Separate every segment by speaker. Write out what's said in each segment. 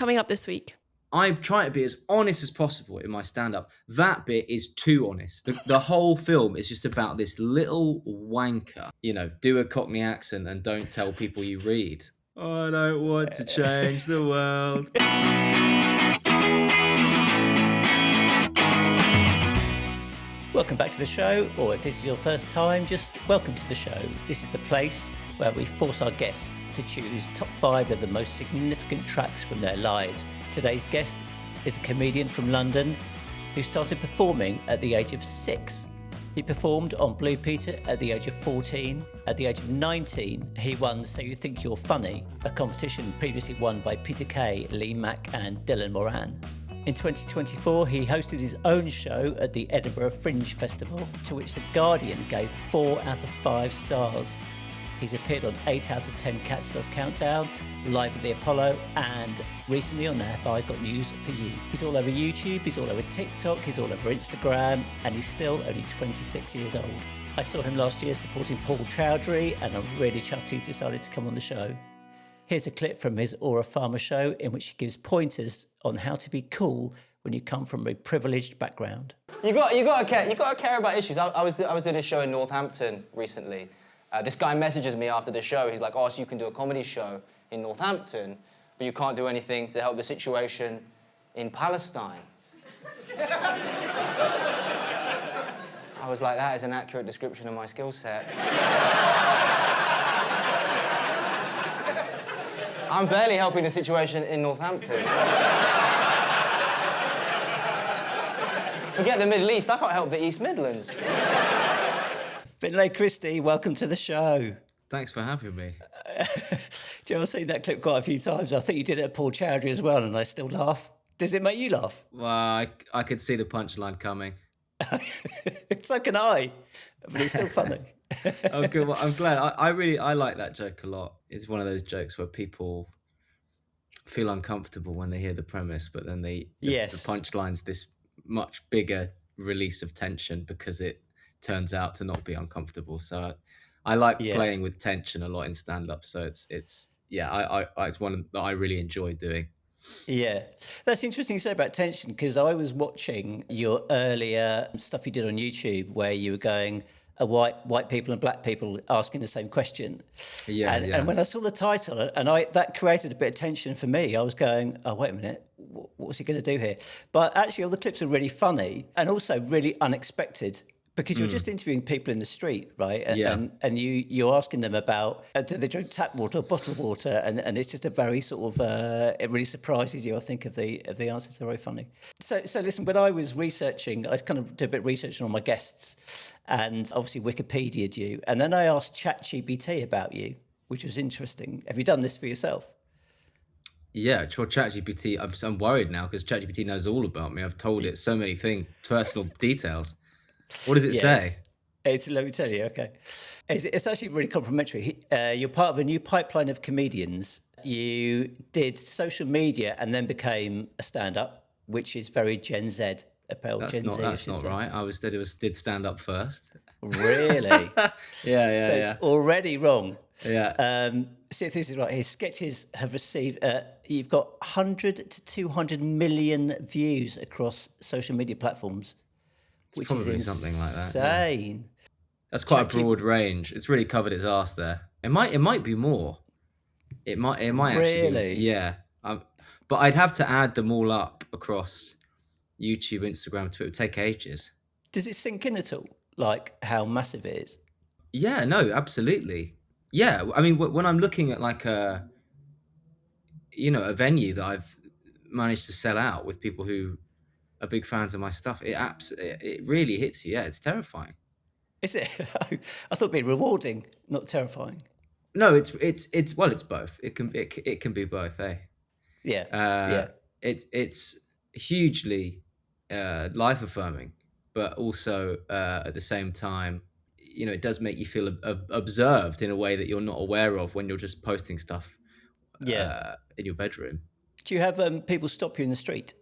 Speaker 1: coming up this week?
Speaker 2: I'm trying to be as honest as possible in my stand-up. That bit is too honest. The whole film is just about this little wanker. Do a Cockney accent and don't tell people you read. I don't want to change the world.
Speaker 3: Welcome back to the show, or if this is your first time, just welcome to the show. This is the place where we force our guests to choose top 5 of the most significant tracks from their lives. Today's guest is a comedian from London who started performing at the age of 6. He performed on Blue Peter at the age of 14. At the age of 19, he won So You Think You're Funny, a competition previously won by Peter Kay, Lee Mack and Dylan Moran. In 2024, he hosted his own show at the Edinburgh Fringe Festival, to which The Guardian gave 4 out of 5 stars. He's appeared on 8 out of 10 Cats Does Countdown, live at the Apollo, and recently on Have I Got News For You. He's all over YouTube, he's all over TikTok, he's all over Instagram, and he's still only 26 years old. I saw him last year supporting Paul Chowdhury, and I'm really chuffed he's decided to come on the show. Here's a clip from his Aura Farmer show in which he gives pointers on how to be cool when you come from a privileged background.
Speaker 4: You got to care about issues. I was doing a show in Northampton recently. This guy messages me after the show. He's like, "Oh, so you can do a comedy show in Northampton, but you can't do anything to help the situation in Palestine." I was like, that is an accurate description of my skill set. I'm barely helping the situation in Northampton. Forget the Middle East, I can't help the East Midlands.
Speaker 3: Finlay Christie, welcome to the show.
Speaker 2: Thanks for having me.
Speaker 3: Do you ever see that clip quite a few times? I think you did it at Paul Chowdhury as well, and I still laugh. Does it make you laugh?
Speaker 2: Well, I could see the punchline coming.
Speaker 3: So can I, but it's still funny.
Speaker 2: Oh, good. Well, I'm glad. I like that joke a lot. It's one of those jokes where people feel uncomfortable when they hear the premise, but then the punchline's this much bigger release of tension because it turns out to not be uncomfortable. So I like playing with tension a lot in stand-up. So it's one that I really enjoy doing.
Speaker 3: Yeah, that's interesting you say about tension, because I was watching your earlier stuff you did on YouTube where you were going white people and black people asking the same question. And when I saw the title, and that created a bit of tension for me. I was going, oh, wait a minute, what's he going to do here? But actually all the clips are really funny and also really unexpected, because you're just interviewing people in the street, right? And you're asking them about, do they drink tap water or bottled water? And it's just a very sort of, it really surprises you, I think, of the answers. They're very funny. So listen, when I was researching, I kind of did a bit of research on all my guests, and obviously Wikipedia'd you. And then I asked ChatGPT about you, which was interesting. Have you done this for yourself?
Speaker 2: Yeah, for ChatGPT, I'm worried now because ChatGPT knows all about me. I've told it so many things, personal details. What does it say?
Speaker 3: Let me tell you, okay. It's actually really complimentary. You're part of a new pipeline of comedians. You did social media and then became a stand-up, which is very Gen Z.
Speaker 2: That's not right. I did stand-up first.
Speaker 3: Really?
Speaker 2: Yeah.
Speaker 3: So it's already wrong.
Speaker 2: Yeah.
Speaker 3: So if this is right, his sketches have received, you've got 100 to 200 million views across social media platforms. Which is insane.
Speaker 2: Something like that. Yeah. That's quite a broad range. It's really covered its arse there. It might be more. It might actually be, yeah. But I'd have to add them all up across YouTube, Instagram, Twitter. It would take ages.
Speaker 3: Does it sink in at all? Like how massive it is?
Speaker 2: Yeah, no, absolutely. Yeah, I mean, when I'm looking at like a venue that I've managed to sell out with people who are big fans of my stuff, it really hits you. Yeah, it's terrifying.
Speaker 3: Is it? I thought it'd be rewarding, not terrifying.
Speaker 2: No, it's both. It can be both, eh?
Speaker 3: Yeah.
Speaker 2: It's hugely life affirming, but also at the same time, it does make you feel observed in a way that you're not aware of when you're just posting stuff in your bedroom.
Speaker 3: Do you have people stop you in the street?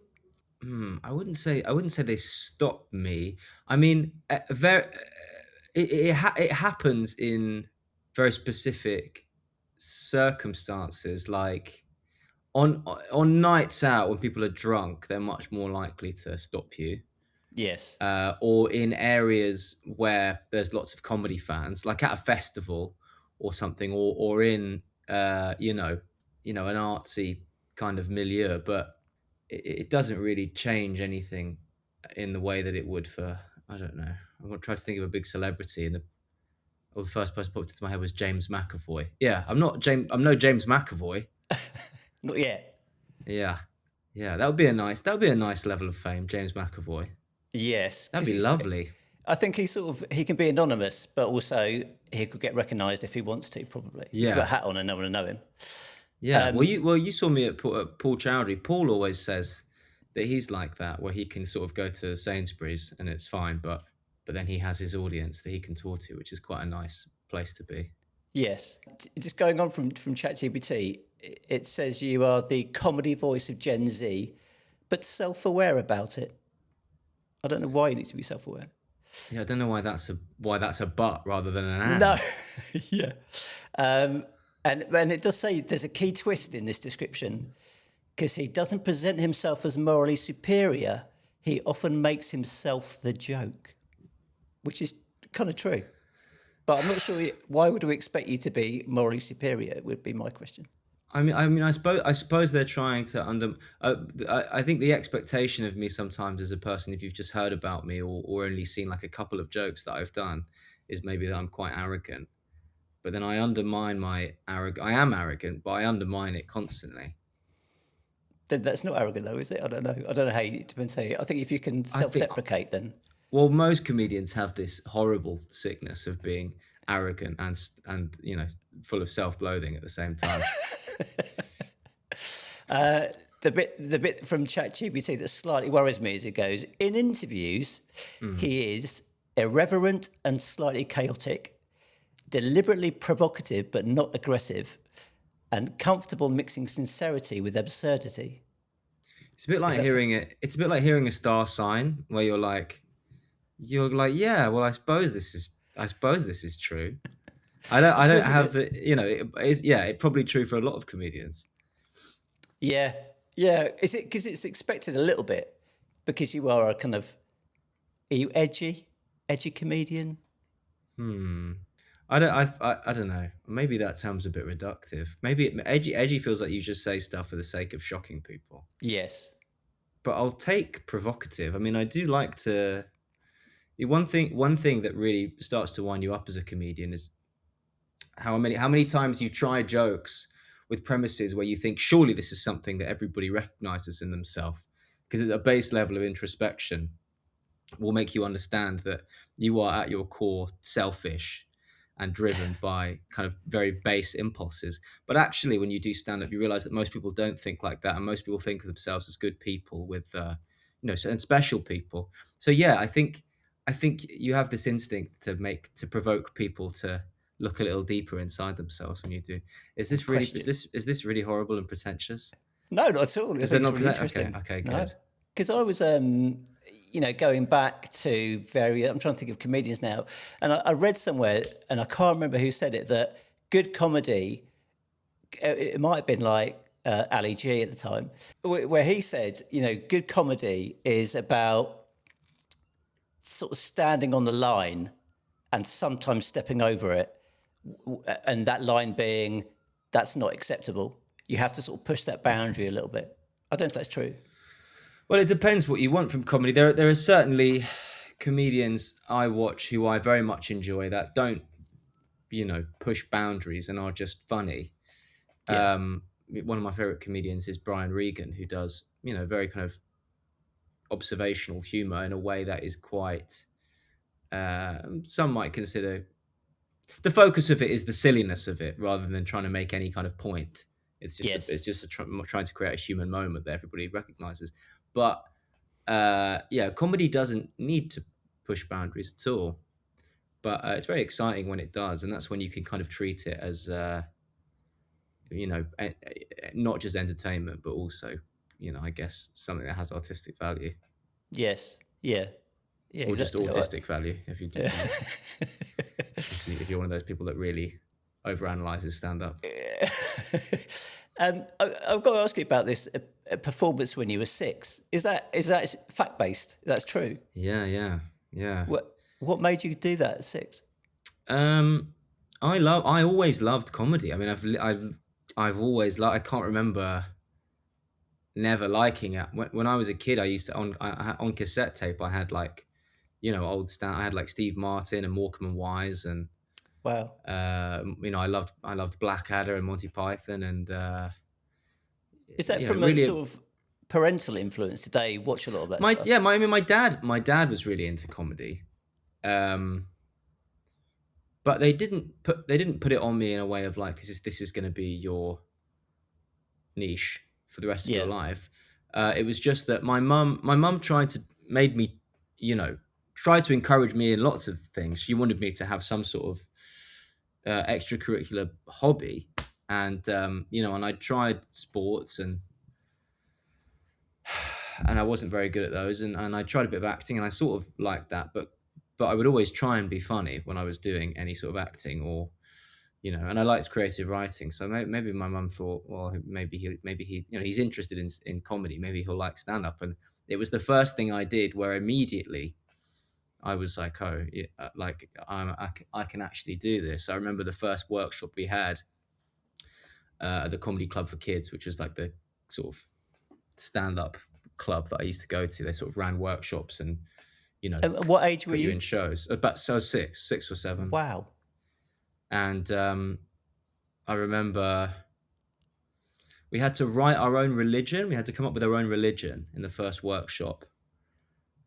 Speaker 2: I wouldn't say they stop me. I mean, it happens in very specific circumstances. Like, on nights out when people are drunk, they're much more likely to stop you.
Speaker 3: Yes.
Speaker 2: Or in areas where there's lots of comedy fans, like at a festival or something, or in an artsy kind of milieu. But it doesn't really change anything in the way that it would for, I don't know. I'm gonna try to think of a big celebrity, and the first person popped into my head was James McAvoy. Yeah, I'm no James McAvoy.
Speaker 3: Not yet.
Speaker 2: Yeah, that would be a nice level of fame, James McAvoy.
Speaker 3: Yes,
Speaker 2: That'd be lovely.
Speaker 3: I think he can be anonymous, but also he could get recognised if he wants to. Probably.
Speaker 2: Yeah.
Speaker 3: He's got a hat on and no one will know him.
Speaker 2: Yeah. You saw me at Paul Chowdhury. Paul always says that he's like that, where he can sort of go to Sainsbury's and it's fine, but then he has his audience that he can talk to, which is quite a nice place to be.
Speaker 3: Yes. Just going on from ChatGPT, it says you are the comedy voice of Gen Z, but self-aware about it. I don't know why you need to be self-aware.
Speaker 2: Yeah, I don't know why that's a but rather than an and.
Speaker 3: No. Yeah. And it does say there's a key twist in this description, because he doesn't present himself as morally superior. He often makes himself the joke, which is kind of true. But I'm not sure why would we expect you to be morally superior, would be my question.
Speaker 2: I suppose they're trying to I think the expectation of me sometimes as a person, if you've just heard about me or only seen like a couple of jokes that I've done, is maybe that I'm quite arrogant. But then I undermine my I am arrogant, but I undermine it constantly.
Speaker 3: That's not arrogant though, is it? I don't know how you depends how. I think if you can self-deprecate, then.
Speaker 2: Well, most comedians have this horrible sickness of being arrogant and full of self-loathing at the same time.
Speaker 3: The bit from ChatGPT that slightly worries me as it goes, in interviews, he is irreverent and slightly chaotic, deliberately provocative but not aggressive, and comfortable mixing sincerity with absurdity.
Speaker 2: It's a bit like hearing a star sign where you're like, yeah, well, I suppose this is true. I don't have the, it's probably true for a lot of comedians.
Speaker 3: Yeah. Is it because it's expected a little bit because you are are you edgy comedian?
Speaker 2: I don't know. Maybe that sounds a bit reductive. Maybe edgy feels like you just say stuff for the sake of shocking people.
Speaker 3: Yes.
Speaker 2: But I'll take provocative. I mean, I do like to. One thing that really starts to wind you up as a comedian is how many times you try jokes with premises where you think surely this is something that everybody recognizes in themselves, because it's a base level of introspection will make you understand that you are at your core selfish and driven by kind of very base impulses. But actually, when you do stand up, you realize that most people don't think like that, and most people think of themselves as good people with and special people. So yeah, I think you have this instinct to provoke people to look a little deeper inside themselves when you do. Is this really horrible and pretentious?
Speaker 3: No, not at all.
Speaker 2: Is it not really interesting? Okay, good.
Speaker 3: Because I was, going back to various. I'm trying to think of comedians now, and I read somewhere, and I can't remember who said it, that good comedy. It might have been like Ali G at the time, where he said, good comedy is about sort of standing on the line and sometimes stepping over it, and that line being that's not acceptable. You have to sort of push that boundary a little bit. I don't know if that's true.
Speaker 2: Well, it depends what you want from comedy. There are certainly comedians I watch who I very much enjoy that don't, push boundaries and are just funny. Yeah. One of my favorite comedians is Brian Regan, who does, very kind of observational humor in a way that is quite, some might consider, the focus of it is the silliness of it rather than trying to make any kind of point. It's just trying to create a human moment that everybody recognizes. But comedy doesn't need to push boundaries at all. But it's very exciting when it does, and that's when you can kind of treat it as, not just entertainment, but also, I guess something that has artistic value.
Speaker 3: Yes. Yeah.
Speaker 2: Or exactly. Just autistic value, if you're one of those people that really overanalyzes stand-up.
Speaker 3: I've got to ask you about this performance when you were 6. Is that fact-based? That's true?
Speaker 2: Yeah.
Speaker 3: What made you do that at 6?
Speaker 2: I always loved comedy. I mean, I've always I can't remember never liking it. When I was a kid, I used to on cassette tape. I had like, old stand. I had like Steve Martin and Morecambe and Wise, and
Speaker 3: Wow.
Speaker 2: I loved Blackadder and Monty Python, and
Speaker 3: is that from
Speaker 2: really
Speaker 3: a sort of parental influence? Did they watch a lot of that stuff?
Speaker 2: Yeah, my dad was really into comedy, but they didn't put it on me in a way of like, this is going to be your niche for the rest of your life. It was just that my mum made me, tried to encourage me in lots of things. She wanted me to have some sort of extracurricular hobby, and and I tried sports, and I wasn't very good at those, and I tried a bit of acting, and I sort of liked that, but I would always try and be funny when I was doing any sort of acting, or and I liked creative writing. So maybe my mum thought, well, maybe he he's interested in comedy, maybe he'll like stand up. And it was the first thing I did where immediately I was like, oh, yeah, like I can actually do this. I remember the first workshop we had at the Comedy Club for Kids, which was like the sort of stand-up club that I used to go to. They sort of ran workshops, and
Speaker 3: what age were
Speaker 2: put you
Speaker 3: you
Speaker 2: in shows. So I was 6 or 7.
Speaker 3: Wow.
Speaker 2: And I remember we had to write our own religion. We had to come up with our own religion in the first workshop.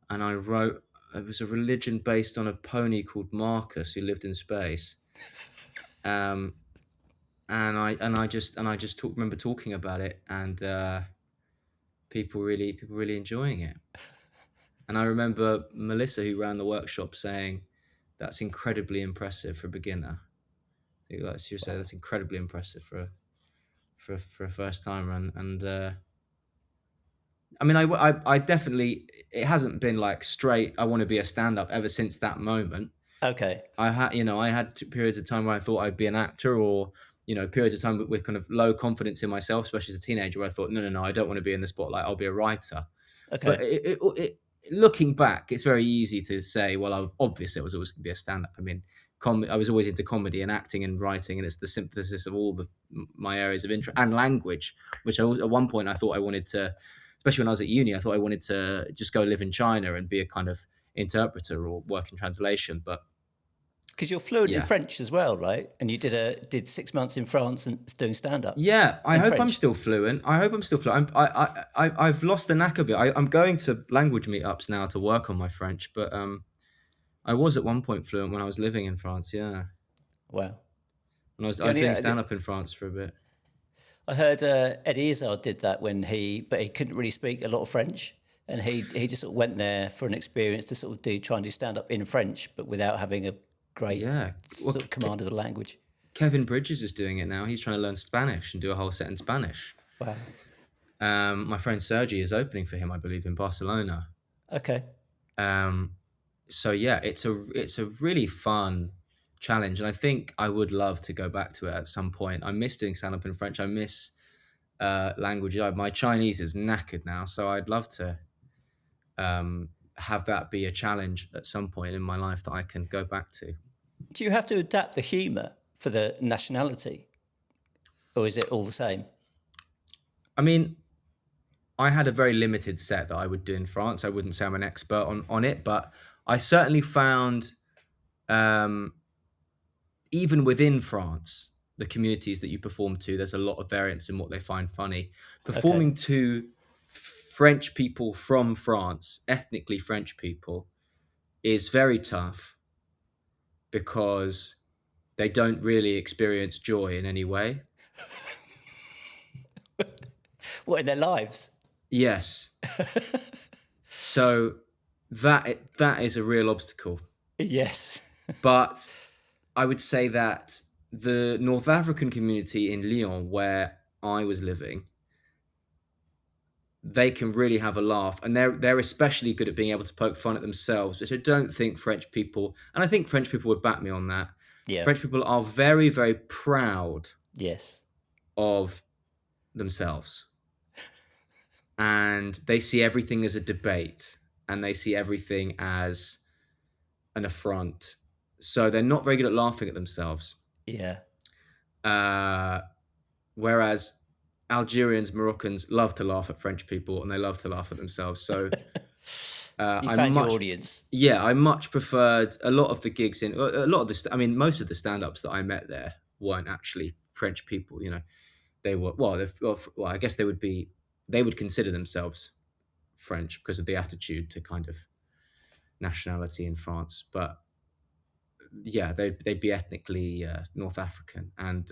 Speaker 2: And I wrote, it was a religion based on a pony called Marcus who lived in space. And I just remember talking about it, and people really enjoying it. And I remember Melissa, who ran the workshop, saying, "That's incredibly impressive for a beginner." I think she would say that's incredibly impressive for a first timer. And I mean, I definitely, it hasn't been like straight, I want to be a stand-up ever since that moment.
Speaker 3: Okay.
Speaker 2: I had periods of time where I thought I'd be an actor, or periods of time with kind of low confidence in myself, especially as a teenager, where I thought, no, I don't want to be in the spotlight, I'll be a writer.
Speaker 3: Okay.
Speaker 2: But looking back, it's very easy to say, well, obviously I was always going to be a stand-up. I mean, I was always into comedy and acting and writing, and it's the synthesis of all my areas of interest, and language, which at one point I thought I wanted to, especially when I was at uni, I thought I wanted to just go live in China and be a kind of interpreter or work in translation. But
Speaker 3: because you're fluent in French as well, right? And you did 6 months in France and doing stand-up.
Speaker 2: Yeah, I hope I'm still fluent. I've lost the knack a bit. I'm going to language meetups now to work on my French, but I was at one point fluent when I was living in France. Yeah.
Speaker 3: Wow.
Speaker 2: And I was doing stand-up in France for a bit.
Speaker 3: I heard Eddie Izzard did that but he couldn't really speak a lot of French, and he just sort of went there for an experience to sort of try and do stand-up in French, but without having a great sort of command of the language.
Speaker 2: Kevin Bridges is doing it now. He's trying to learn Spanish and do a whole set in Spanish.
Speaker 3: Wow.
Speaker 2: My friend Sergi is opening for him, I believe, in Barcelona.
Speaker 3: Okay.
Speaker 2: So yeah, it's a really fun challenge, and I think I would love to go back to it at some point. I miss doing stand-up in French. I miss language. My Chinese is knackered now, so I'd love to have that be a challenge at some point in my life that I can go back to.
Speaker 3: Do you have to adapt the humour for the nationality, or is it all the same?
Speaker 2: I mean, I had a very limited set that I would do in France. I wouldn't say I'm an expert on it, but I certainly found, even within France, the communities that you perform to, there's a lot of variance in what they find funny. Performing to French people from France, ethnically French people, is very tough because they don't really experience joy in any way.
Speaker 3: What, in their lives?
Speaker 2: Yes. So that is a real obstacle.
Speaker 3: Yes.
Speaker 2: But I would say that the North African community in Lyon, where I was living, they can really have a laugh, and they're especially good at being able to poke fun at themselves, which I don't think French people, and I think French people would back me on that,
Speaker 3: Yeah.
Speaker 2: French people are very, very proud
Speaker 3: Yes.
Speaker 2: of themselves. And they see everything as a debate, and they see everything as an affront. So they're not very good at laughing at themselves.
Speaker 3: Yeah.
Speaker 2: Whereas Algerians, Moroccans love to laugh at French people, and they love to laugh at themselves. So
Speaker 3: you found your audience.
Speaker 2: Yeah, I much preferred a lot of the gigs in a lot of the. I mean, most of the stand-ups that I met there weren't actually French people. You know, they were well. I guess they would be. They would consider themselves French because of the attitude to kind of nationality in France, but yeah, they'd be ethnically North African and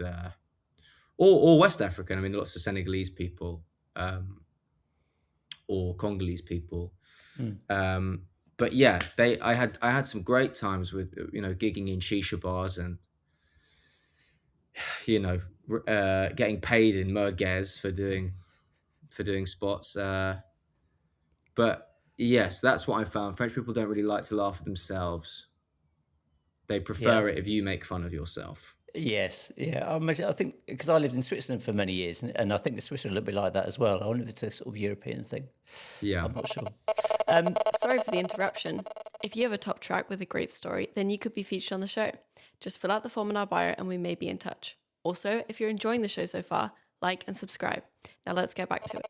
Speaker 2: or West African. I mean, lots of Senegalese people or Congolese people. But yeah, I had some great times with gigging in shisha bars and getting paid in merguez for doing spots. But yes, that's what I found. French people don't really like to laugh at themselves. They prefer it if you make fun of yourself.
Speaker 3: Yes, yeah. I think because I lived in Switzerland for many years, and I think the Swiss are a little bit like that as well. I wonder if it's a sort of European thing.
Speaker 2: Yeah,
Speaker 3: I'm not sure.
Speaker 1: Sorry for the interruption. If you have a top track with a great story, then you could be featured on the show. Just fill out the form in our bio and we may be in touch. Also, if you're enjoying the show so far, like and subscribe. Now let's get back to it.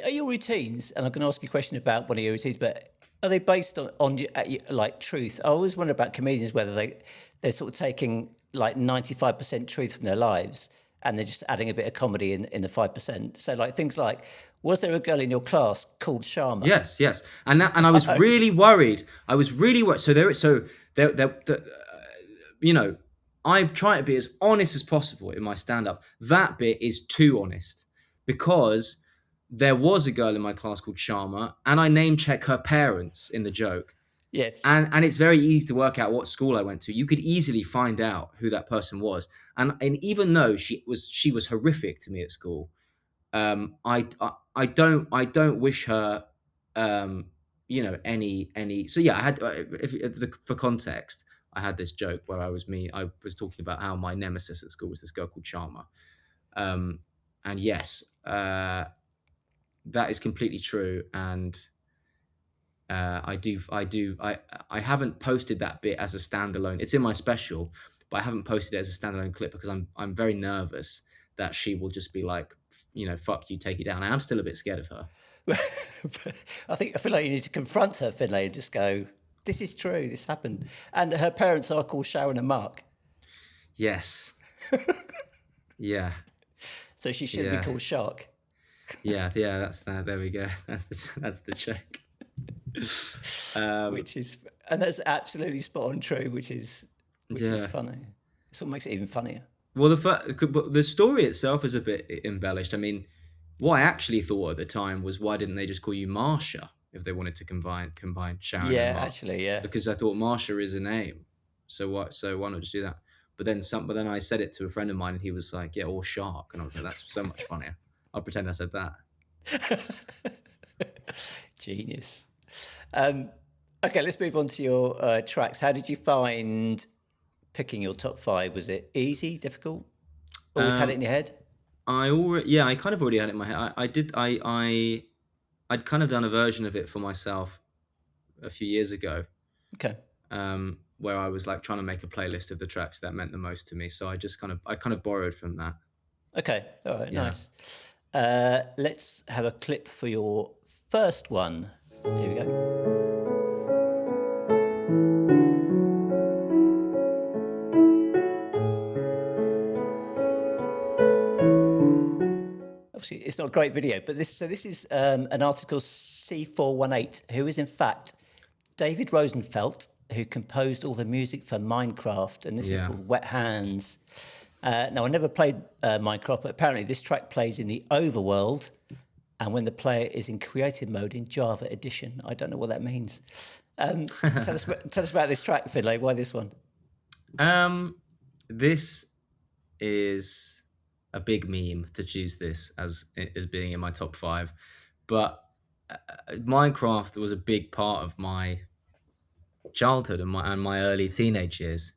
Speaker 3: Are your routines, and I'm going to ask you a question about one of your routines, but are they based on like truth? I always wonder about comedians, whether they're sort of taking like 95% truth from their lives and they're just adding a bit of comedy in the 5%. So like things like, was there a girl in your class called Sharma?
Speaker 2: Yes. And I was really worried. So I try to be as honest as possible in my stand-up. That bit is too honest because there was a girl in my class called Sharma, and I name check her parents in the joke.
Speaker 3: Yes.
Speaker 2: And it's very easy to work out what school I went to. You could easily find out who that person was. And even though she was horrific to me at school, I don't wish her any. So yeah, I had for context, I had this joke where I was talking about how my nemesis at school was this girl called Sharma. And yes, that is completely true. And I haven't posted that bit as a standalone. It's in my special, but I haven't posted it as a standalone clip because I'm very nervous that she will just be like, fuck you, take it down. I am still a bit scared of her.
Speaker 3: I feel like you need to confront her, Finlay, and just go, this is true, this happened. And her parents are called Sharon and Mark.
Speaker 2: Yes. Yeah.
Speaker 3: So she should be called Shark.
Speaker 2: Yeah, there we go. That's the joke.
Speaker 3: And that's absolutely spot on true, which is funny. It's what makes it even funnier.
Speaker 2: Well, the story itself is a bit embellished. I mean, what I actually thought at the time was, why didn't they just call you Marsha if they wanted to combine Sharon and Mark?
Speaker 3: Actually, yeah.
Speaker 2: Because I thought Marsha is a name, so why not just do that? But then I said it to a friend of mine, and he was like, yeah, or Shark, and I was like, that's so much funnier. I'll pretend I said that.
Speaker 3: Genius. Okay, let's move on to your tracks. How did you find picking your top 5? Was it easy, difficult? Always had it in your head?
Speaker 2: I kind of already had it in my head. I'd kind of done a version of it for myself a few years ago.
Speaker 3: Okay.
Speaker 2: Where I was like trying to make a playlist of the tracks that meant the most to me. So I kind of borrowed from that. Okay.
Speaker 3: All right. Yeah. Nice. Let's have a clip for your first one. Here we go. Obviously, it's not a great video, but this is an artist called C418, who is in fact David Rosenfeld, who composed all the music for Minecraft, and this is called Wet Hands. Now, I never played Minecraft, but apparently this track plays in the overworld, and when the player is in creative mode in Java Edition. I don't know what that means. Tell us about this track, Finlay. Why this one?
Speaker 2: This is a big meme to choose this as being in my top 5, but Minecraft was a big part of my childhood and my early teenage years.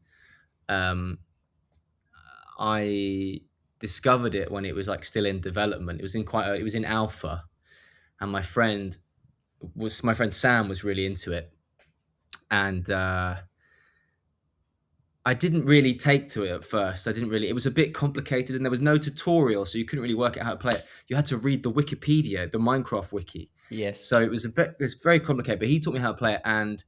Speaker 2: I discovered it when it was like still in development. It was it was in alpha, and my friend Sam was really into it, and I didn't really take to it at first. It was a bit complicated, and there was no tutorial, so you couldn't really work out how to play it. You had to read the Wikipedia, the Minecraft wiki.
Speaker 3: Yes.
Speaker 2: So it was very complicated, but he taught me how to play it, and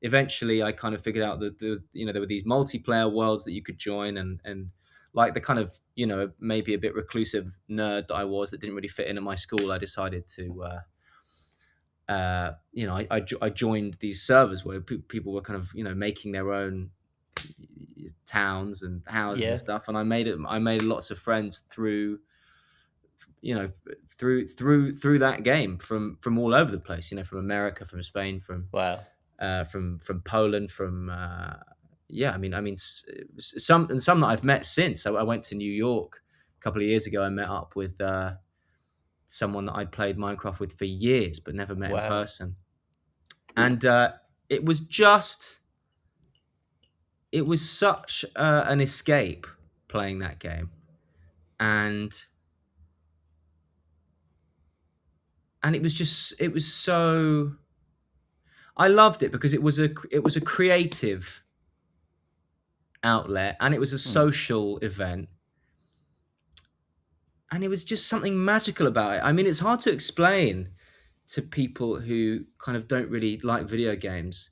Speaker 2: eventually I kind of figured out that there were these multiplayer worlds that you could join, and like the kind of, maybe a bit reclusive nerd that I was that didn't really fit in at my school, I decided to I joined these servers where people were kind of, making their own towns and houses and stuff, and I made lots of friends through that game from all over the place, from America, from Spain, from Poland, from some that I've met since. I went to New York a couple of years ago. I met up with someone that I'd played Minecraft with for years but never met in person, and it was such an escape playing that game, and it was so, I loved it because it was a creative outlet, and it was a social event, and it was just something magical about it. I mean, it's hard to explain to people who kind of don't really like video games.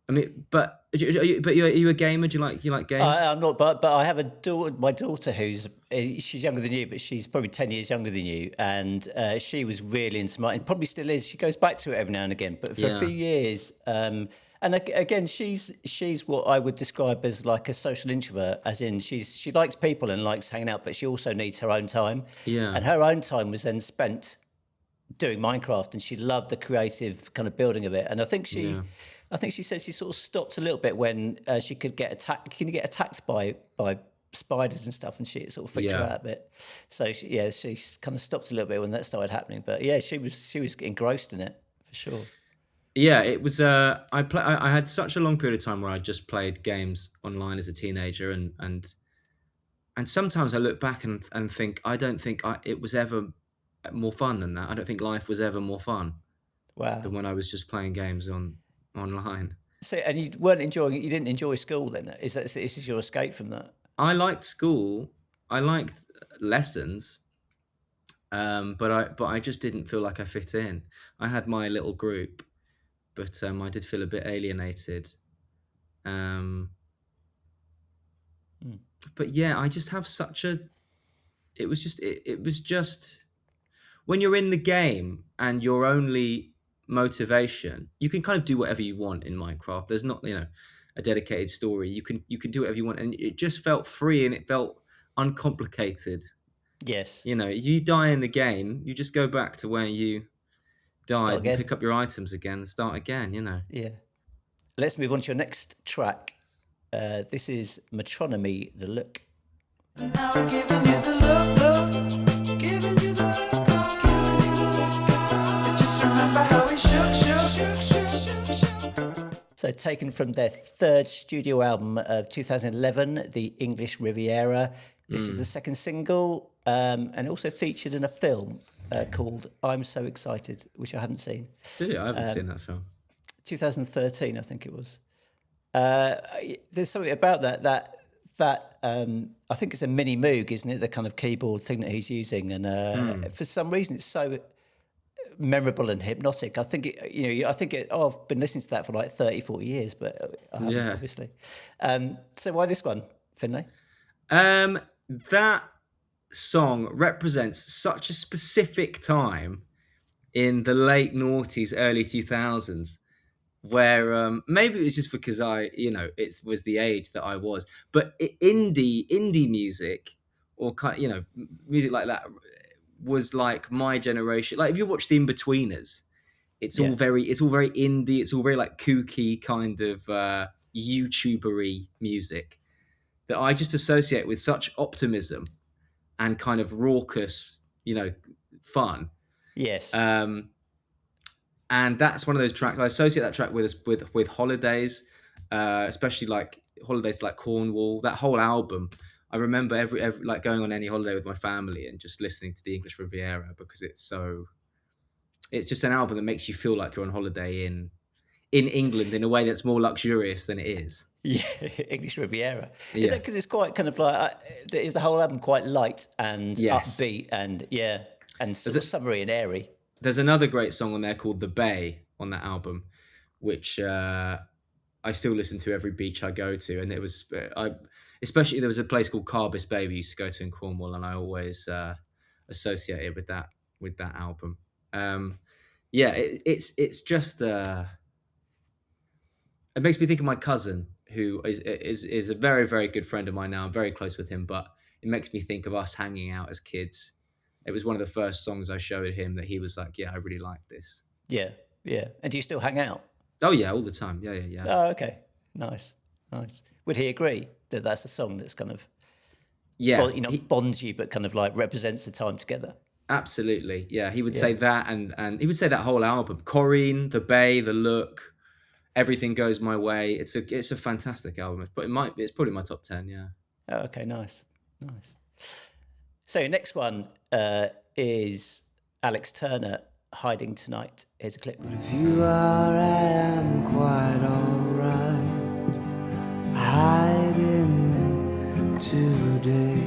Speaker 2: I mean, but are you a gamer? Do you like games?
Speaker 3: I'm not, but I have a daughter. My daughter, she's younger than you, but she's probably 10 years younger than you, and she was really into and probably still is. She goes back to it every now and again, but for a few years. And again, she's what I would describe as like a social introvert, as in she likes people and likes hanging out, but she also needs her own time.
Speaker 2: Yeah.
Speaker 3: And her own time was then spent doing Minecraft, and she loved the creative kind of building of it. And I think she said she sort of stopped a little bit when she could get attacked. Can you get attacked by spiders and stuff? And it sort of freaked her out a bit. So she kind of stopped a little bit when that started happening. But yeah, she was engrossed in it for sure.
Speaker 2: Yeah, it was. I had such a long period of time where I just played games online as a teenager, and sometimes I look back and think I don't think it was ever more fun than that. I don't think life was ever more fun.
Speaker 3: Wow.
Speaker 2: Than when I was just playing games online.
Speaker 3: So, and you weren't enjoying it. You didn't enjoy school then? This is your escape from that?
Speaker 2: I liked school. I liked lessons. But I just didn't feel like I fit in. I had my little group, but I did feel a bit alienated. But yeah, I just have such a. It was just when you're in the game and your only motivation, you can kind of do whatever you want in Minecraft. There's not a dedicated story. You can do whatever you want, and it just felt free and it felt uncomplicated.
Speaker 3: Yes.
Speaker 2: You die in the game, you just go back to where you died and pick up your items again and start again.
Speaker 3: Yeah. Let's move on to your next track. This is Metronomy, The Look. Now I'm giving you the look, giving you the look, giving you the look. Just remember how we shook. So taken from their third studio album of 2011, The English Riviera. This is the second single, and also featured in a film called I'm So Excited, which I hadn't seen.
Speaker 2: Did it? I haven't seen that film.
Speaker 3: 2013, I think it was. There's something about that I think it's a mini Moog, isn't it? The kind of keyboard thing that he's using, and for some reason it's so memorable and hypnotic. I think I've been listening to that for like 30, 40 years, but I haven't, obviously. So why this one, Finlay?
Speaker 2: That song represents such a specific time in the late noughties, early 2000s, where maybe it was just because it was the age that I was, but indie music, or music like that, was like my generation. Like if you watch The In-Betweeners, it's all very indie. It's all very like kooky kind of YouTuber-y music that I just associate with such optimism and kind of raucous, fun.
Speaker 3: Yes.
Speaker 2: And that's one of those tracks. I associate that track with holidays. especially like holidays like Cornwall. That whole album, I remember every like going on any holiday with my family and just listening to the English Riviera, because it's just an album that makes you feel like you're on holiday in England in a way that's more luxurious than it is.
Speaker 3: Yeah, English Riviera. Is that because it's quite kind of like, is the whole album quite light and upbeat and sort of summery and airy?
Speaker 2: There's another great song on there called The Bay on that album, which I still listen to every beach I go to. And it was, especially there was a place called Carbis Bay we used to go to in Cornwall, and I always associate it with that album. It's just, it makes me think of my cousin, who is a very, very good friend of mine now. I'm very close with him, but it makes me think of us hanging out as kids. It was one of the first songs I showed him that he was like, yeah, I really like this.
Speaker 3: Yeah, yeah. And do you still hang out?
Speaker 2: Oh, yeah, all the time. Yeah.
Speaker 3: Oh, okay. Nice. Would he agree that that's the song that's kind of, bonds you, but kind of like represents the time together?
Speaker 2: Absolutely. Yeah, he would say that, and he would say that whole album, Corrine, The Bay, The Look, Everything Goes My Way. It's a fantastic album, but it's probably my top 10. Yeah.
Speaker 3: Oh, okay, nice. So your next one is Alex Turner, Hiding Tonight. Here's a clip.
Speaker 5: But if you are, I am quite alright. Hiding today.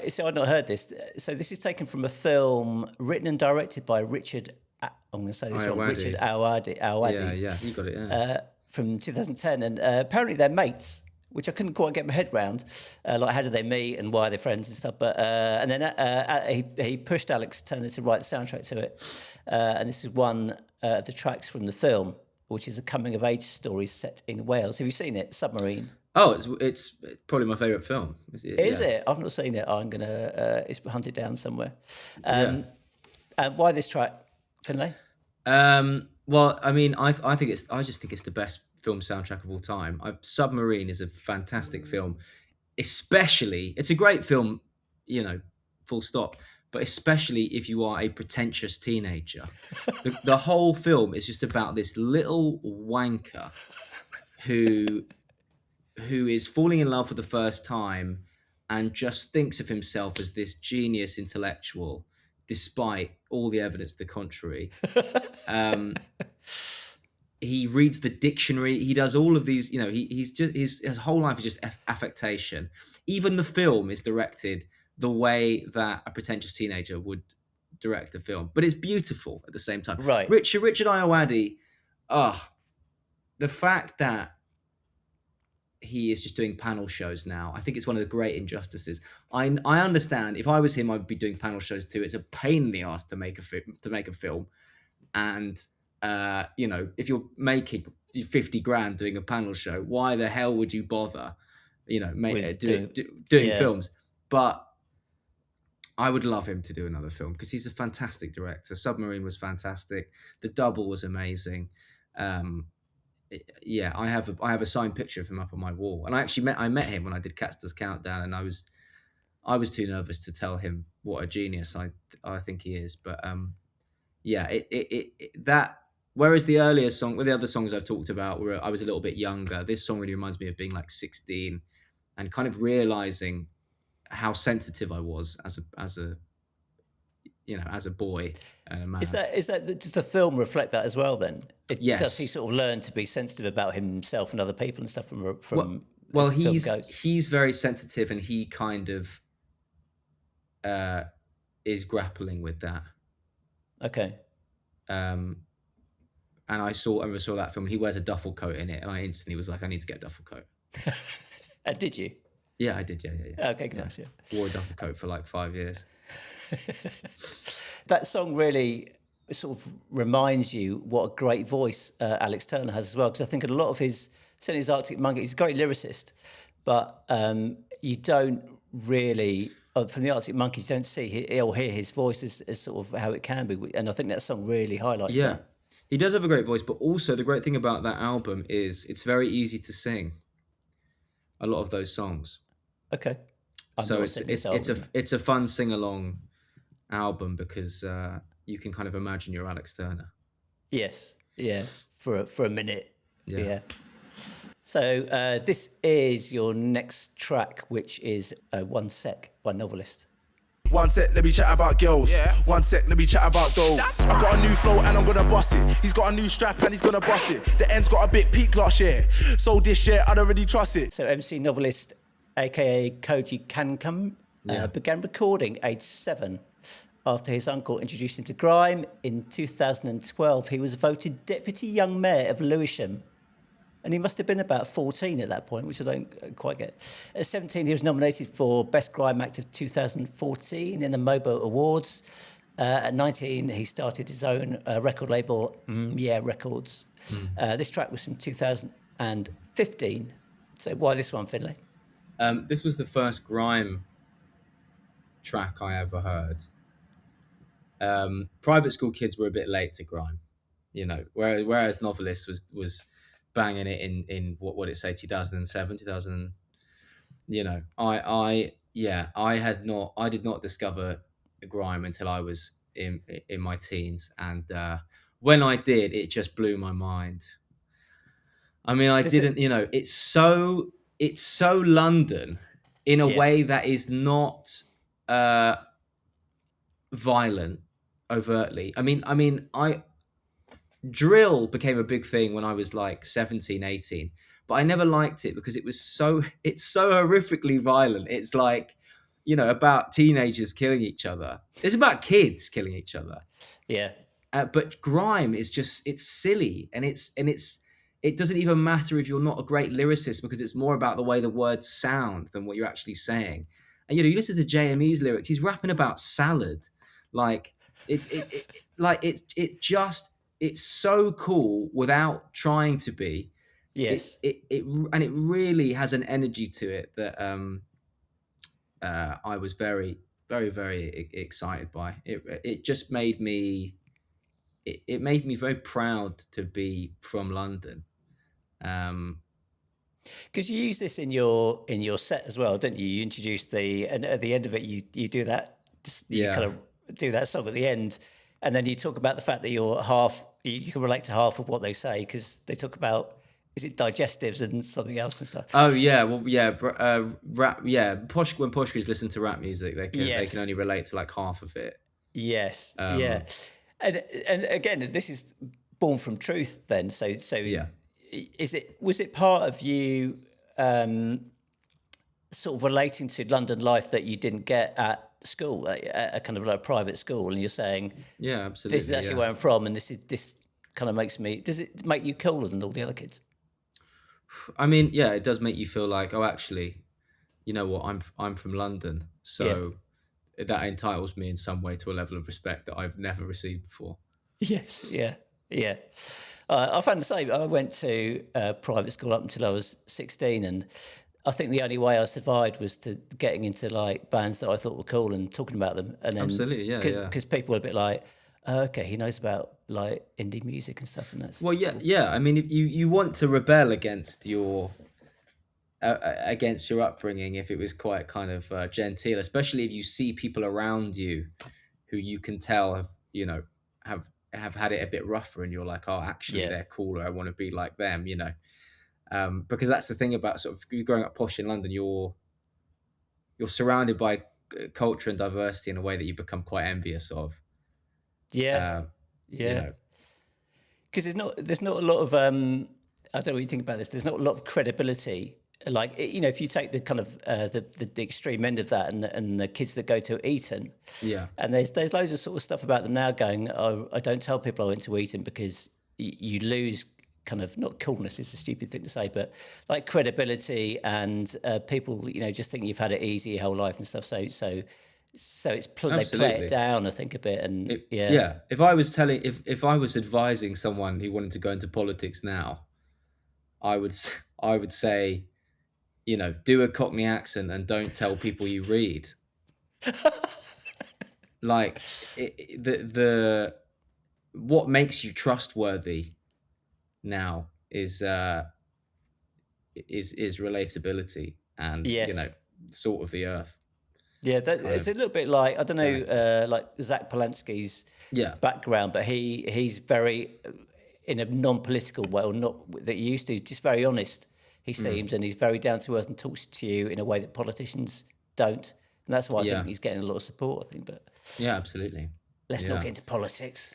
Speaker 3: So I'd not heard this. So this is taken from a film written and directed by Richard. I'm going to say this wrong. Richard Awadi.
Speaker 2: Yeah, you got it. Yeah.
Speaker 3: From 2010, and apparently they're mates, which I couldn't quite get my head around. Like, how did they meet and why are they friends and stuff? But and then he pushed Alex Turner to write the soundtrack to it, and this is one of the tracks from the film, which is a coming of age story set in Wales. Have you seen it? Submarine.
Speaker 2: Oh, it's probably my favourite film.
Speaker 3: Is it? I've not seen it. I'm gonna hunt it down somewhere. And why this track, Finlay?
Speaker 2: Well, I mean, I just think it's the best film soundtrack of all time. Submarine is a fantastic film, especially it's a great film, full stop. But especially if you are a pretentious teenager, the whole film is just about this little wanker who is falling in love for the first time and just thinks of himself as this genius intellectual, despite all the evidence to the contrary. He reads the dictionary. He does all of these, his whole life is just affectation. Even the film is directed the way that a pretentious teenager would direct a film, but it's beautiful at the same time.
Speaker 3: Right.
Speaker 2: Richard Ayoade, the fact that he is just doing panel shows now, I think it's one of the great injustices. I understand if I was him, I'd be doing panel shows too. It's a pain in the ass to make a film, and if you're making 50 grand doing a panel show, why the hell would you bother, doing films? But I would love him to do another film because he's a fantastic director. Submarine was fantastic. The Double was amazing. I have a signed picture of him up on my wall, and I met him when I did Cats Does Countdown, and I was too nervous to tell him what a genius I think he is. But that, whereas the earlier song, the other songs I've talked about where I was a little bit younger, this song really reminds me of being like 16 and kind of realizing how sensitive I was as a boy and a man.
Speaker 3: Does the film reflect that as well then?
Speaker 2: Yes.
Speaker 3: Does he sort of learn to be sensitive about himself and other people and stuff from
Speaker 2: well,
Speaker 3: as the film goes?
Speaker 2: He's very sensitive, and he kind of is grappling with that.
Speaker 3: Okay.
Speaker 2: And I saw that film, and he wears a duffel coat in it, and I instantly was like, I need to get a duffel coat.
Speaker 3: Did you?
Speaker 2: Yeah, I did. Yeah.
Speaker 3: Okay, nice. Yeah.
Speaker 2: Wore a duffel coat for like 5 years.
Speaker 3: That song really sort of reminds you what a great voice Alex Turner has as well, because I think a lot of certainly his Arctic Monkey, he's a great lyricist, but you don't really, from the Arctic Monkeys, you don't see or hear his voice as sort of how it can be, and I think that song really highlights that.
Speaker 2: He does have a great voice, but also the great thing about that album is it's very easy to sing a lot of those songs.
Speaker 3: Okay.
Speaker 2: So it's a fun sing-along album because you can kind of imagine you're Alex Turner.
Speaker 3: Yes, yeah, for a minute. Yeah. So this is your next track, which is One Sec by Novelist.
Speaker 6: One sec, let me chat about girls. Yeah. One sec, let me chat about dough. I got a new flow and I'm gonna bust it. He's got a new strap and he's gonna bust it. The end's got a bit peak last year. So this year, I don't really trust it.
Speaker 3: So MC Novelist, aka Koji Kankam, began recording aged 7 after his uncle introduced him to grime. In 2012, he was voted Deputy Young Mayor of Lewisham. And he must have been about 14 at that point, which I don't quite get. At 17, he was nominated for Best Grime Act of 2014 in the Mobo Awards. At 19, he started his own record label, Records. This track was from 2015. So why this one, Finlay?
Speaker 2: This was the first grime track I ever heard. Private school kids were a bit late to grime, whereas Novelist was banging it in what would it say 2007 2000. I did not discover grime until I was in my teens, and when I did, it just blew my mind. I mean, it's so London in a way that is not violent overtly. I mean, drill became a big thing when I was like 17, 18, but I never liked it because it's so horrifically violent. It's like, about teenagers killing each other. It's about kids killing each other.
Speaker 3: Yeah.
Speaker 2: But grime is just, it's silly, and it doesn't even matter if you're not a great lyricist, because it's more about the way the words sound than what you're actually saying. And you listen to JME's lyrics, he's rapping about salad. Like it's so cool without trying to be.
Speaker 3: Yes.
Speaker 2: And it really has an energy to it that I was very, very, very excited by. It just made me. It made me very proud to be from London.
Speaker 3: Because you use this in your set as well, don't you? You introduce and at the end of it, you do that. You kind of do that song at the end, and then you talk about the fact that you're half. You can relate to half of what they say, because they talk about, is it digestives and something else and stuff?
Speaker 2: Oh yeah, well rap. Yeah, when Poshkas listen to rap music, they can only relate to like half of it.
Speaker 3: Yes, yeah, and again, this is born from truth. Then, so yeah. Was it part of you sort of relating to London life that you didn't get at school, a kind of like a private school, and you're saying,
Speaker 2: yeah, absolutely,
Speaker 3: this is actually where I'm from, and this kind of makes me. Does it make you cooler than all the other kids?
Speaker 2: I mean, yeah, it does make you feel like, oh, actually, you know what, I'm from London, so that entitles me in some way to a level of respect that I've never received before.
Speaker 3: Yes, yeah. I found the same. I went to private school up until I was 16, and I think the only way I survived was to getting into like bands that I thought were cool and talking about them. And then,
Speaker 2: absolutely, yeah,
Speaker 3: because people were a bit like, oh, okay, he knows about like indie music and stuff, and that's
Speaker 2: well, yeah. I mean, if you want to rebel against your upbringing, if it was quite kind of genteel, especially if you see people around you who you can tell have had it a bit rougher, and you're like, oh, actually, they're cooler. I want to be like them, because that's the thing about sort of growing up posh in London. You're surrounded by culture and diversity in a way that you become quite envious of.
Speaker 3: Because there's not a lot of I don't know what you think about this. There's not a lot of credibility. Like, if you take the kind of the extreme end of that, and the kids that go to Eton, and there's loads of sort of stuff about them now going, oh, I don't tell people I went to Eton because you lose kind of, not coolness, it's a stupid thing to say, but like credibility, and people just think you've had it easy your whole life and stuff. So it's they play it down, I think, a bit, and If I was advising someone who wanted to go into politics now, I would say,
Speaker 2: do a Cockney accent and don't tell people you read. Like the what makes you trustworthy now is relatability and salt of the earth.
Speaker 3: Yeah, it's a little bit like, I don't know, like Zach Polanski's background, but he's very, in a non-political way, or not that he used to. Just very honest, he seems, and he's very down to earth and talks to you in a way that politicians don't. And that's why I think he's getting a lot of support. I think, but
Speaker 2: yeah, absolutely.
Speaker 3: Let's not get into politics.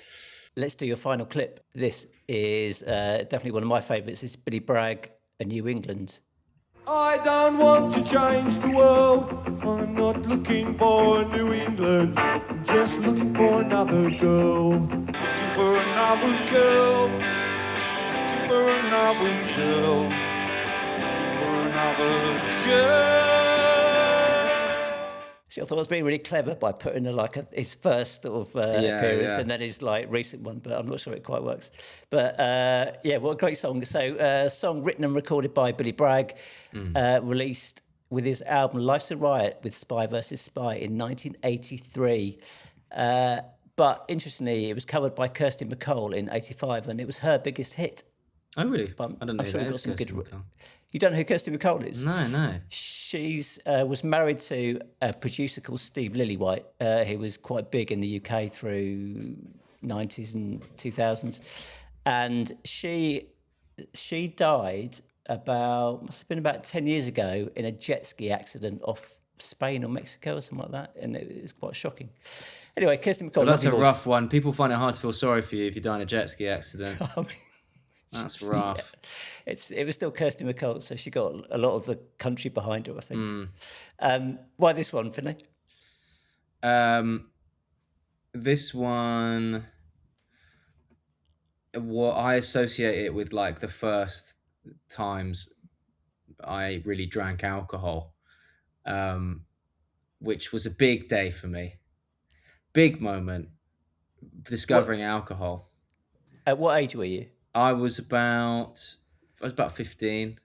Speaker 3: Let's do your final clip. This is definitely one of my favourites. It's Billy Bragg, A New England.
Speaker 7: I don't want to change the world. I'm not looking for a New England. I'm just looking for another girl. Looking for another girl. Looking for another girl. Looking for another girl.
Speaker 3: See, I thought I was being really clever by putting his first sort of appearance and then his recent one, but I'm not sure it quite works. But what a great song. So song written and recorded by Billy Bragg, released with his album Life's a Riot with Spy vs. Spy in 1983. But interestingly, it was covered by Kirsty MacColl in 85 and it was her biggest hit.
Speaker 2: Oh, really?
Speaker 3: But
Speaker 2: I don't know who that is, Kirsty MacColl.
Speaker 3: You don't know who Kirsty MacColl is?
Speaker 2: No.
Speaker 3: She's was married to a producer called Steve Lillywhite, who was quite big in the UK through 90s and 2000s. And she died must have been about 10 years ago in a jet ski accident off Spain or Mexico or something like that. And it was quite shocking. Anyway, Kirsty MacColl.
Speaker 2: Well, that's a rough one. People find it hard to feel sorry for you if you die in a jet ski accident. That's rough.
Speaker 3: Yeah. It was still Kirsty MacColl, so she got a lot of the country behind her, I think. Why this one, Finlay?
Speaker 2: This one, I associate it with the first times I really drank alcohol, which was a big day for me. Big moment, discovering alcohol.
Speaker 3: At what age were you?
Speaker 2: I was about 15,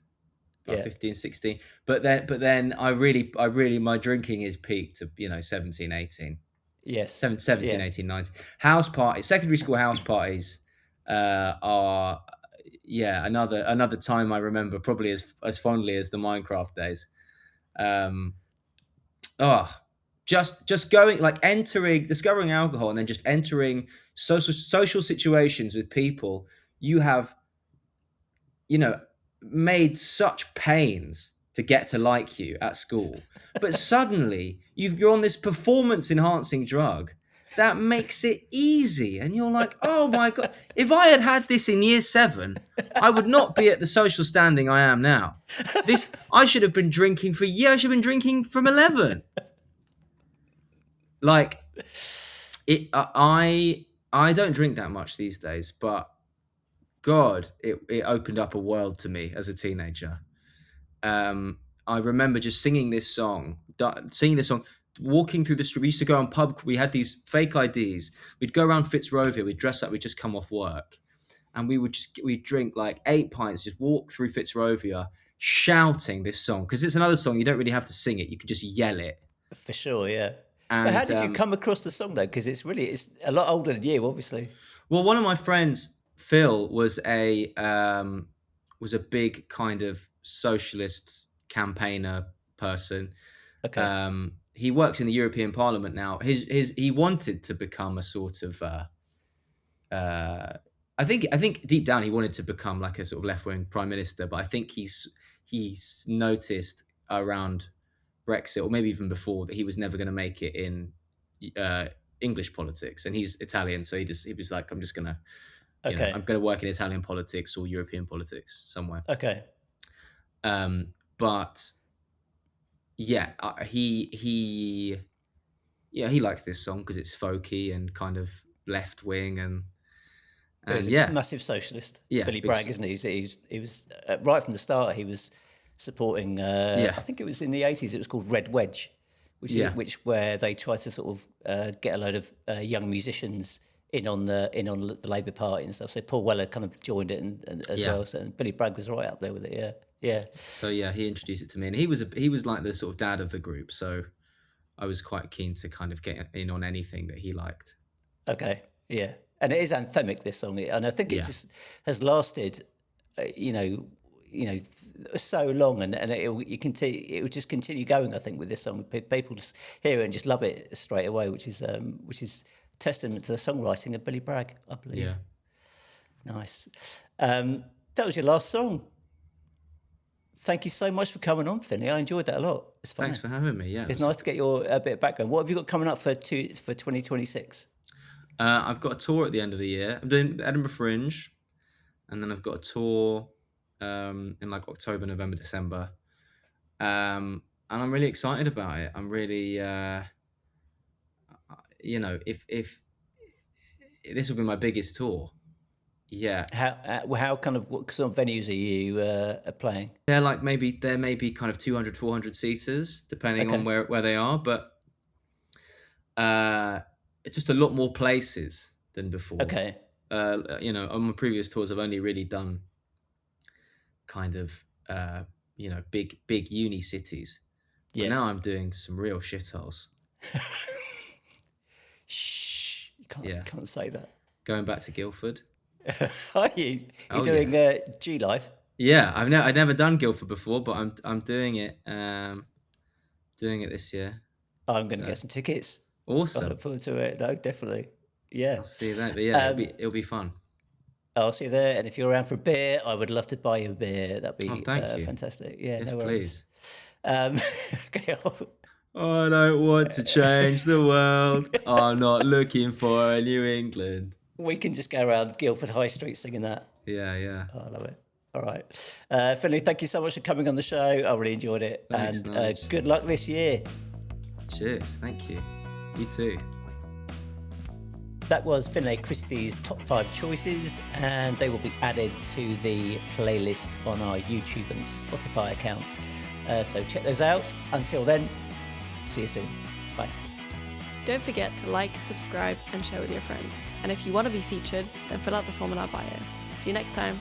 Speaker 2: 15, 16. But then I really, my drinking is peaked to, 17, 18.
Speaker 3: Yes.
Speaker 2: 17, 18, 19. House parties, secondary school house parties are, another time I remember probably as fondly as the Minecraft days. Just going, discovering alcohol and then just entering social situations with people you have, made such pains to get to like you at school, but suddenly you're on this performance enhancing drug that makes it easy, and you're like, oh my god, if I had this in year 7, I would not be at the social standing I am now. I should have been drinking for years. I should have been drinking from 11. I don't drink that much these days, but God, it opened up a world to me as a teenager. I remember just singing this song, walking through the street. We used to go on pub. We had these fake IDs. We'd go around Fitzrovia. We'd dress up. We'd just come off work, and we'd drink 8 pints. Just walk through Fitzrovia, shouting this song, because it's another song. You don't really have to sing it. You can just yell it.
Speaker 3: For sure, yeah. And how did you come across the song though? Because it's a lot older than you, obviously.
Speaker 2: Well, one of my friends, Phil, was a big kind of socialist campaigner person.
Speaker 3: Okay.
Speaker 2: He works in the European Parliament now. He wanted to become a sort of I think deep down he wanted to become like a sort of left-wing prime minister, but I think he's noticed around Brexit, or maybe even before, that he was never going to make it in English politics, and he's Italian, so he was like, I'm just gonna I'm going to work in Italian politics or European politics somewhere.
Speaker 3: Okay.
Speaker 2: But yeah, he likes this song because it's folky and kind of left wing and
Speaker 3: he's a massive socialist.
Speaker 2: Yeah,
Speaker 3: Billy Bragg, isn't he? He was right from the start. He was supporting. I think it was in the 80s. It was called Red Wedge, where they tried to sort of get a load of young musicians in on the Labour Party and stuff. So Paul Weller kind of joined it as well. So and Billy Bragg was right up there with it. Yeah.
Speaker 2: So he introduced it to me, and he was like the sort of dad of the group. So I was quite keen to kind of get in on anything that he liked.
Speaker 3: Okay. Yeah. And it is anthemic, this song, and I think it just has lasted, so long, and it will just continue going. I think with this song, people just hear it and just love it straight away, which is testament to the songwriting of Billy Bragg, I believe.
Speaker 2: Yeah.
Speaker 3: Nice. That was your last song. Thank you so much for coming on, Finlay. I enjoyed that a lot. It's fun.
Speaker 2: Thanks for having me. Yeah,
Speaker 3: it's nice to get a bit of background. What have you got coming up for 2026?
Speaker 2: I've got a tour at the end of the year. I'm doing the Edinburgh Fringe, and then I've got a tour in like October, November, December, and I'm really excited about it. I'm really, if this will be my biggest tour. Yeah.
Speaker 3: How kind of what sort of venues are you playing?
Speaker 2: They're like there may be kind of 200, 400 seaters depending on where they are, but just a lot more places than before.
Speaker 3: Okay.
Speaker 2: On my previous tours, I've only really done kind of big uni cities. But now I'm doing some real shitholes.
Speaker 3: Shh! You can't say that.
Speaker 2: Going back to Guildford.
Speaker 3: Are you? You're doing G Live?
Speaker 2: Yeah, I've never done Guildford before, but I'm doing it. Doing it this year.
Speaker 3: I'm going to get some tickets.
Speaker 2: Awesome.
Speaker 3: I look forward to it. No, definitely. Yeah.
Speaker 2: I'll see you there. But yeah, it'll be fun.
Speaker 3: I'll see you there. And if you're around for a beer, I would love to buy you a beer. That'd be fantastic. Yeah,
Speaker 2: yes,
Speaker 3: no worries.
Speaker 2: Please.
Speaker 3: Okay.
Speaker 2: I don't want to change the world. I'm not looking for a New England.
Speaker 3: We can just go around Guildford High Street singing that.
Speaker 2: Yeah.
Speaker 3: Oh, I love it. All right. Finlay, thank you so much for coming on the show. I really enjoyed it.
Speaker 2: Thanks,
Speaker 3: and good luck this year.
Speaker 2: Cheers. Thank you. You too.
Speaker 3: That was Finlay Christie's top 5 choices, and they will be added to the playlist on our YouTube and Spotify account. So check those out. Until then, see you soon. Bye.
Speaker 1: Don't forget to like, subscribe, and share with your friends. And if you want to be featured, then fill out the form in our bio. See you next time.